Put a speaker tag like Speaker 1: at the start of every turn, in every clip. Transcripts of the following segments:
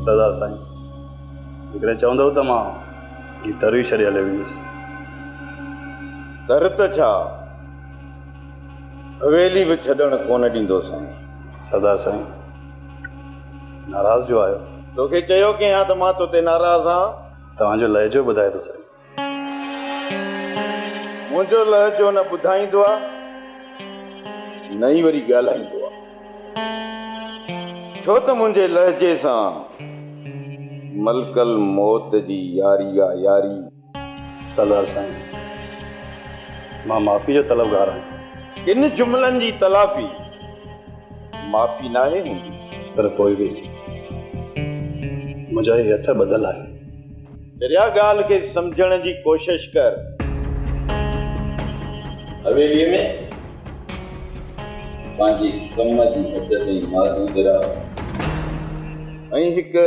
Speaker 1: सदा साईं हिकिड़े चवंदव त मां ही तरी छॾे हले वेंदुसि।
Speaker 2: तर त छा हवेली बि छॾणु कोन ॾींदो साईं।
Speaker 1: सरदार साईं नाराज़ जो आहियो?
Speaker 2: तोखे चयो कि हा त मां तोते नाराज़ आहियां?
Speaker 1: तव्हांजो लहजो ॿुधाए थो साईं।
Speaker 2: मुंहिंजो लहजो न ॿुधाईंदो आहे न ई वरी ॻाल्हाईंदो आहे, छो त मुंहिंजे लहजे सां मलकल मौत जी यारी आहे यारी।
Speaker 1: सरदार साईं मां माफ़ी जो तलबगार आहियां।
Speaker 2: किन जुमलनि जी तलाफ़ी माफ़ी नाहे हूंदी,
Speaker 1: पर कोई बि मुंहिंजा ही हथ ॿधल आहे।
Speaker 2: दरिया ॻाल्हि खे सम्झण जी कोशिश कर। हवेलीअ में पंहिंजी कम जी हद ताईं मौजूद रह। ऐं हिकु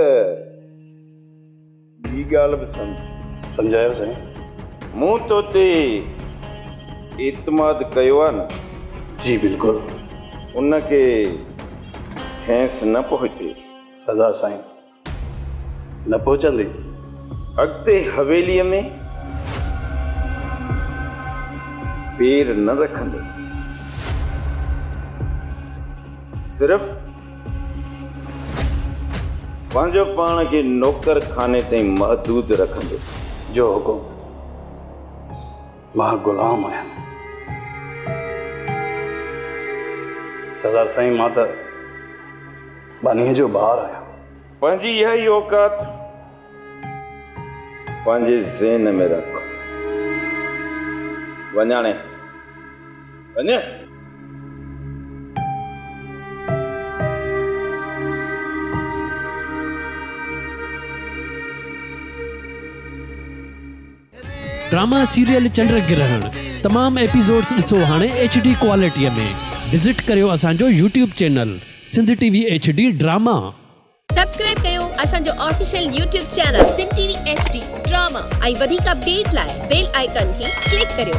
Speaker 2: ॿी ॻाल्हि बि सम्झ।
Speaker 1: सम्झायो साईं।
Speaker 2: मूं तो ते एतमाद कयो आहे न?
Speaker 1: जी बिल्कुलु।
Speaker 2: उनखे ठेस न पहुचे।
Speaker 1: सरदार साईं न पहुचंदी।
Speaker 2: अॻिते हवेलीअ में पेर न रखंदे, सिर्फ़ पंहिंजो पाण खे नौकर खाने ताईं महदूद रखंदे।
Speaker 1: जो हुकुम। मां गुलाम आहियां। सरदार साईं मां त बानीअ जो ॿार आहियां।
Speaker 2: पंहिंजी इहा ई औकात पंहिंजे ज़हन में रख। वञाणे वञ।
Speaker 3: ड्रामा सीरियल चंड ग्रहण तमाम एपिसोड्स ॾिसो हाणे HD क्वालिटीअ में। विज़िट करियो असांजो YouTube channel Sindh TV HD drama.
Speaker 4: Subscribe कयो असांजो official YouTube channel Sindh TV HD drama ऐं वधीक अपडेट लाइ बेल आइकन खे क्लिक करियो।